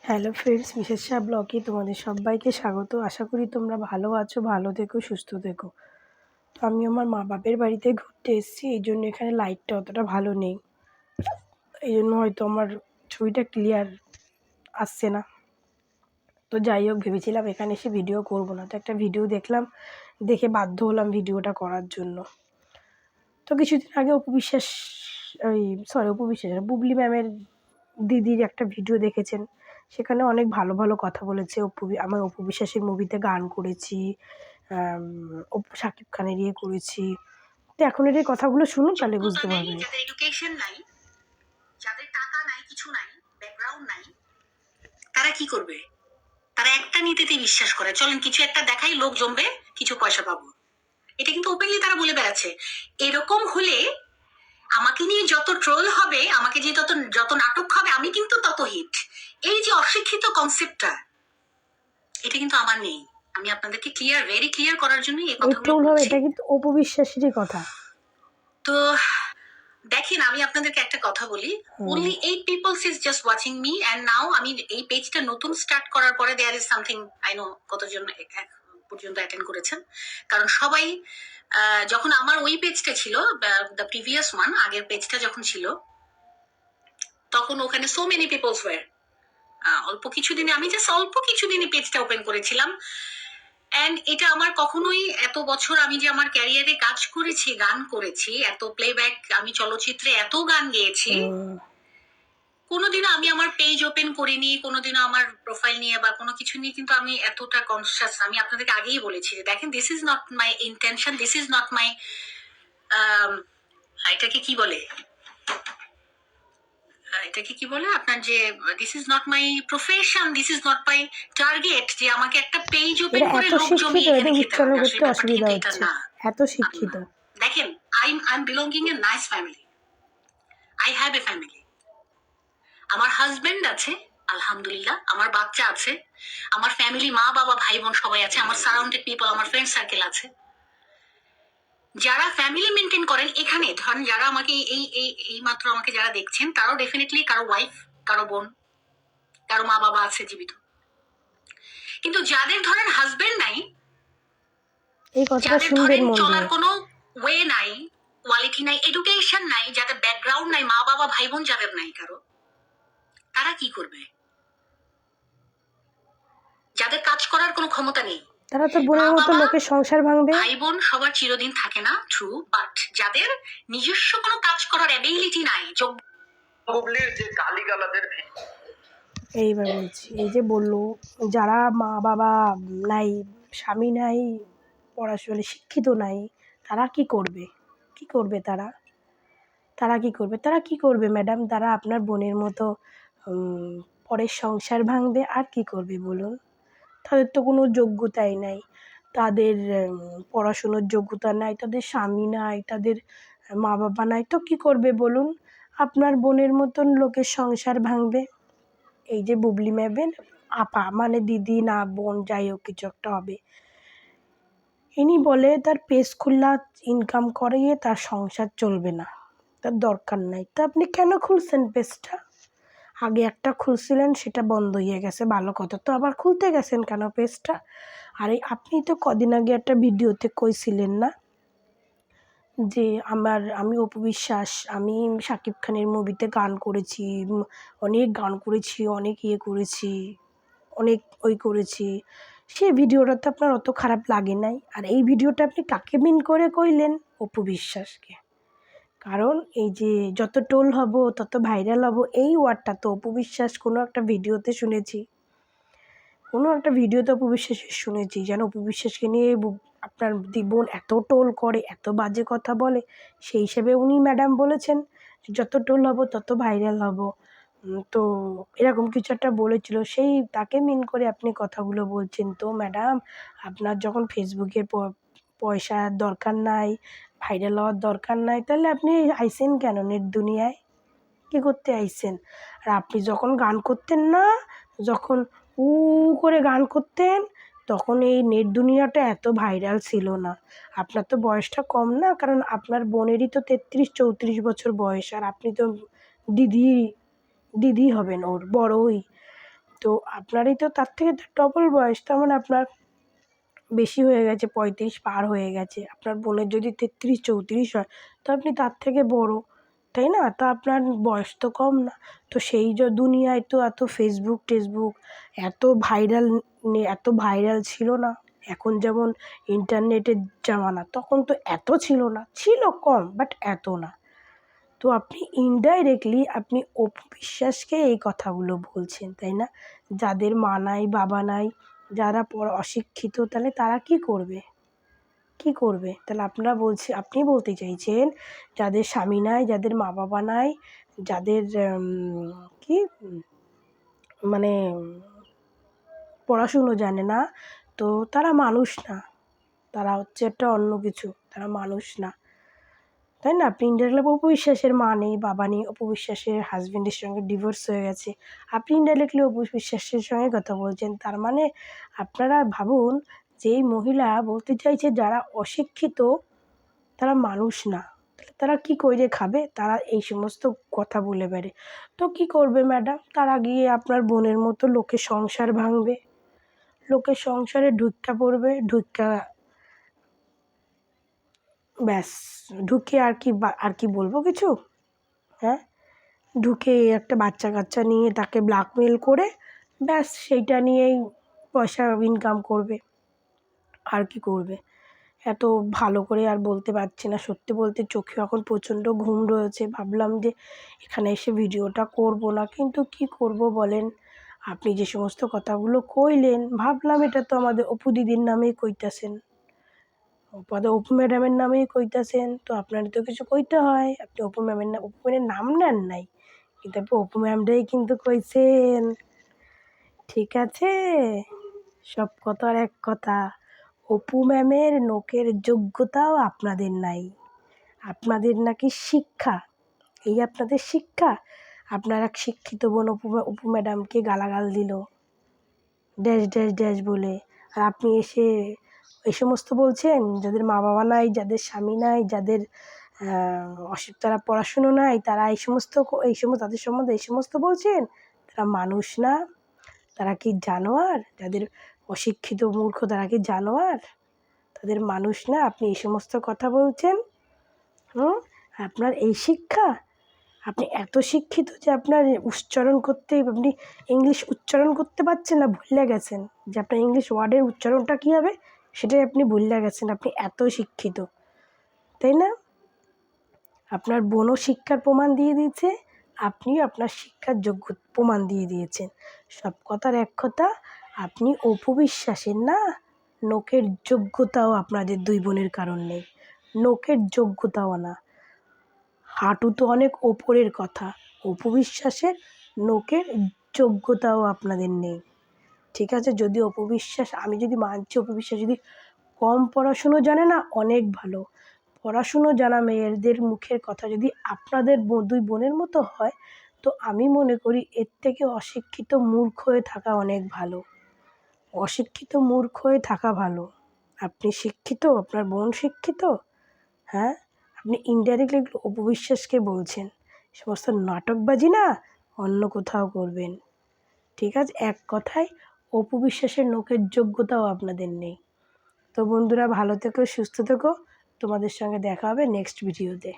Hello friends, Mrs Shah ব্লগে তোমাদের সবাইকে স্বাগত। আশা করি তোমরা ভালো আছো, ভালো থেকো, সুস্থ থেকো। তো আমি আমার মা বাপের বাড়িতে ঘুরতে এসেছি, এই জন্য এখানে লাইটটা অতটা ভালো নেই, এই জন্য হয়তো আমার ছবিটা ক্লিয়ার আসছে না। তো যাই হোক, ভেবেছিলাম এখানে এসে ভিডিও করব না, তো একটা ভিডিও দেখলাম, দেখে বাধ্য হলাম ভিডিওটা করার জন্য। তো কিছুদিন আগে বুবলি ম্যামের দিদির একটা ভিডিও দেখেছেন, সেখানে অনেক ভালো ভালো কথা বলেছে। আমার অপু বিশ্বাসের মুভিতে গান করেছি, শাকিব খানের করেছি। তো এখন এর এই কথাগুলো শুনুন, তাহলে বুঝতে পারবেন। যাদের এডুকেশন নাই, যাদের টাকা নাই, কিছু নাই, ব্যাকগ্রাউন্ড নাই, তারা কি করবে? তারা একটা নীতিতেই বিশ্বাস করে, চলেন কিছু একটা দেখাই, লোক জমবে, কিছু পয়সা পাবো। এটা কিন্তু ওপেনলি তারা বলে বেড়াচ্ছে। এরকম হলে আমাকে নিয়ে যত ট্রোল হবে, আমাকে নিয়ে যত নাটক হবে, আমি কিন্তু তত হিট। এই যে অশিক্ষিত কনসেপ্টটা, এটা কিন্তু আমার নেই। আমি আপনাদেরকে ভেরি ক্লিয়ার করার জন্য এই কথাগুলো বলছি। এটা কিন্তু অপু বিশ্বাসেরই কথা। তো দেখেন, আমি আপনাদেরকে একটা কথা বলি, only 8 people is just watching me, and now আমি এই পেজটা নতুন স্টার্ট করার পরে there is something I know কতজন পর্যন্ত অ্যাটেন্ড করেছেন, কারণ সবাই যখন আমার ওই পেজটা ছিল, দ্য প্রিভিয়াস ওয়ান, আগের পেজটা যখন ছিল, তখন ওখানে so many people were অল্প কিছুদিনে পেজটা ওপেন করেছিলাম। এন্ড এটা আমার কখনোই, এত বছর আমি যে আমার ক্যারিয়ারে কাজ করেছি, গান করেছি, এত প্লেব্যাক, আমি চলচ্চিত্রে এত গান গেয়েছি, কোনোদিনও আমি আমার পেজ ওপেন করিনি, কোনোদিনও আমার প্রোফাইল নিয়ে বা কোনো কিছু নিয়ে কিন্তু আমি এতটা কনসিয়াস। আমি আপনাদেরকে আগেই বলেছি যে দেখেন, this is not my intention, this is not my, এটাকে কি বলে, আপনার যে this is not my profession, this is not my target যে আমাকে একটা পেজ ওপেন করে লোক জমিয়ে এখানে খেতে হবে। আসলে ব্যাপারটা কিন্তু এটা না। এত শিক্ষিত, দেখেন, I am belonging a nice family, I have a family. আমার হাজবেন্ড আছে, আলহামদুলিল্লাহ, আমার বাচ্চা আছে, আমার ফ্যামিলি, মা বাবা ভাই বোন সবাই আছে, আমার সারাউন্ডেড পিপল, আমার ফ্রেন্ড সার্কেল আছে। যারা ফ্যামিলি মেনটেন করেন, এখানে ধরেন যারা আমাকে এই মাত্র আমাকে যারা দেখছেন, তারাও ডেফিনেটলি কারো ওয়াইফ, কারো বোন, কারো মা বাবা আছে জীবিত। কিন্তু যাদের ধরেন হাজবেন্ড নাই, এই কথাটা শুনবেন মন দিয়ে, চলার কোনো ওয়ে নাই, কোয়ালিটি নাই, এডুকেশন নাই, যাদের ব্যাকগ্রাউন্ড নাই, মা বাবা ভাই বোন যাদের নাই কারো, তারা কি করবে? যাদের কাজ করার কোনো ক্ষমতা নেই, তারা তো বোনের মতো লোকের সংসার ভাঙবে। ভাই বোন সবার চিরদিন থাকে না, ট্রু, বাট যাদের নিজস্ব কোনো কাজ করার অ্যাবিলিটি নাই, বুবলির যে গালিগালাজের এইবার বলছি, এই যে বললো যারা মা বাবা নাই, স্বামী নাই, পড়াশোনা শিক্ষিত নাই, তারা কি করবে? কি করবে তারা? তারা কি করবে ম্যাডাম? তারা আপনার বোনের মতো পরের সংসার ভাঙবে, আর কি করবে বলুন? তাদের তো কোনো যোগ্যতাই নাই, তাদের পড়াশুনোর যোগ্যতা নাই, তাদের স্বামী নাই, তাদের মা বাবা নাই, তো কি করবে বলুন? আপনার বোনের মতন লোকের সংসার ভাঙবে। এই যে বুবলি ম্যামের আপা, মানে দিদি না বোন, যাই হোক কিছু একটা হবে, ইনি বলে তার পেজ খুললা ইনকাম করে, তার সংসার চলবে না, তার দরকার নাই। তা আপনি কেন খুলছেন পেজটা? আগে একটা খুলছিলেন, সেটা বন্ধ হয়ে গেছে, ভালো কথা, তো আবার খুলতে গেছেন কেন পেজটা? আরে আপনি তো কদিন আগে একটা ভিডিওতে কইছিলেন না যে আমি অপু বিশ্বাস, আমি শাকিব খানের মুভিতে গান করেছি, অনেক গান করেছি, অনেক করেছি, অনেক করেছি। সেই ভিডিওটা তো আপনার অত খারাপ লাগে নাই, আর এই ভিডিওটা আপনি কাকে মিন করে কইলেন? অপু বিশ্বাসকে। কারণ এই যে যত টোল হব, তত ভাইরাল হব, এই ওয়ার্ডটা তো অপু বিশ্বাস কোনো একটা ভিডিওতে শুনেছি, অপু বিশ্বাসের শুনেছি, যেন অপু বিশ্বাসকে নিয়ে আপনার বোন এত টোল করে, এত বাজে কথা বলে, সেই হিসেবে উনি ম্যাডাম বলেছেন যত টোল হব তত ভাইরাল হব। তো এরকম কিছু একটা বলেছিল, সেই তাকে মিন করে আপনি কথাগুলো বলছেন। তো ম্যাডাম, আপনার যখন ফেসবুকের পয়সার দরকার নাই, ভাইরাল হওয়ার দরকার নাই, তাহলে আপনি আইসেন কেন নেট দুনিয়ায়? কী করতে আইসেন? আর আপনি যখন গান করতেন না, যখন করে গান করতেন, তখন এই নেট দুনিয়াটা এত ভাইরাল ছিল না। আপনার তো বয়সটা কম না, কারণ আপনার বোনেরই তো 33-34 বছর বয়স, আর আপনি তো দিদি হবেন ওর বড়ই। তো আপনারই তো তার থেকে ডবল বয়স, তার মানে আপনার বেশি হয়ে গেছে, 35 পার হয়ে গেছে। আপনার বোনের যদি 33-34 হয় তো আপনি তার থেকে বড়, তাই না? তো আপনার বয়স তো কম না। তো সেই দুনিয়ায় তো এত ফেসবুক এত ভাইরাল ছিল না। এখন যেমন ইন্টারনেটের জামানা, তখন তো এত ছিল না, ছিল কম বাট এত না। তো আপনি ইনডাইরেক্টলি আপনি অপু বিশ্বাসকে এই কথাগুলো বলছেন, তাই না? যাদের মা নাই, বাবা নাই, যারা অশিক্ষিত, তাহলে তারা কি করবে? কি করবে? তাহলে আপনি বলতে চাইছেন যাদের স্বামী নাই, যাদের মা বাবা নাই, যাদের কি মানে পড়াশুনো জানে না, তো তারা মানুষ না। তারা হচ্ছে একটা অন্য কিছু, তারা মানুষ না, তাই না? আপনি ইনডাইরেক্টলি অপু বিশ্বাসের মা নেই, বাবা নেই, অপু বিশ্বাসের হাজবেন্ডের সঙ্গে ডিভোর্স হয়ে গেছে, আপনি ইনডাইরেক্টলি অপু বিশ্বাসের সঙ্গে কথা বলছেন। তার মানে আপনারা ভাবুন যে এই মহিলা বলতে চাইছে যারা অশিক্ষিত তারা মানুষ না। তাহলে তারা কি করে খাবে? তারা এই সমস্ত কথা বলে বেড়ে। তো কি করবে ম্যাডাম? তারা গিয়ে আপনার বোনের মতো লোকের সংসার ভাঙবে, লোকের সংসারে ঢুইক্কা পড়বে, ব্যাস ঢুকে আর কি বলবো কিছু? হ্যাঁ, ঢুকে একটা বাচ্চা কাচ্চা নিয়ে তাকে ব্ল্যাকমেল করে ব্যাস সেইটা নিয়েই পয়সা ইনকাম করবে। আর কি করবে? এত ভালো করে আর বলতে পারছি না, সত্যি বলতে চোখে এখন প্রচণ্ড ঘুম রয়েছে। ভাবলাম যে এখানে এসে ভিডিওটা করব না, কিন্তু কি করব বলেন? আপনি যে সমস্ত কথাগুলো কইলেন, ভাবলাম এটা তো আমাদের অপু দিদির নামেই কইতাছেন, অপু ম্যাডামের নামেই কইতাছেন, তো আপনার তো কিছু কইতে হয়। আপনি অপু ম্যামের নাম নেন নাই, কিন্তু আপনি অপু ম্যামটাই কিন্তু কইছেন, ঠিক আছে? সব কথার এক কথা, অপু ম্যামের নোকের যোগ্যতাও আপনাদের নাই। আপনাদের নাকি শিক্ষা, এই আপনাদের শিক্ষা। আপনার এক শিক্ষিত বোন অপু ম্যাডামকে গালাগাল দিল ড্যাশ ড্যাশ ড্যাশ বলে, আর আপনি এসে এই সমস্ত বলছেন? যাদের মা বাবা নাই, যাদের স্বামী নাই, যাদের তারা পড়াশুনো নাই, তারা তাদের সম্বন্ধে এই সমস্ত বলছেন? তারা মানুষ না? তারা কি জানোয়ার? যাদের অশিক্ষিত মূর্খ তারা কি জানোয়ার? তাদের মানুষ না? আপনি এই সমস্ত কথা বলছেন? আপনার এই শিক্ষা? আপনি এত শিক্ষিত যে আপনার আপনি ইংলিশ উচ্চারণ করতে পারছেন না, ভুলে গেছেন যে আপনার ইংলিশ ওয়ার্ডের উচ্চারণটা কী হবে সেটাই আপনি ভুলে গেছেন। আপনি এত শিক্ষিত, তাই না? আপনার বোনও শিক্ষার প্রমাণ দিয়ে দিয়েছে, আপনিও আপনার শিক্ষার যোগ্য প্রমাণ দিয়ে দিয়েছেন। সব কথার এক কথা, আপনি অপু বিশ্বাসের না, নোকের যোগ্যতাও আপনাদের দুই বোনের কারণ নেই, নোকের যোগ্যতাও না। হাঁটু তো অনেক ওপরের কথা, অপু বিশ্বাসের নোকের যোগ্যতাও আপনাদের নেই, ঠিক আছে? যদি অপু বিশ্বাস, আমি যদি মানছি অপু বিশ্বাস যদি কম পড়াশুনো জানে না, অনেক ভালো। পড়াশুনো জানা মেয়েদের মুখের কথা যদি আপনাদের দুই বোনের মতো হয়, তো আমি মনে করি এর থেকে অশিক্ষিত মূর্খ হয়ে থাকা অনেক ভালো। অশিক্ষিত মূর্খ হয়ে থাকা ভালো। আপনি শিক্ষিত, আপনার বোন শিক্ষিত, হ্যাঁ? আপনি ইনডাইরেক্টলি অপু বিশ্বাসকে বলছেন। সমস্ত নাটকবাজি না অন্য কোথাও করবেন, ঠিক আছে? এক কথায় অপু বিশ্বাসের নোকের যোগ্যতাও আপনাদের নেই। তো বন্ধুরা, ভালো থেকো, সুস্থ থেকো। তোমাদের সঙ্গে দেখা হবে নেক্সট ভিডিওতে।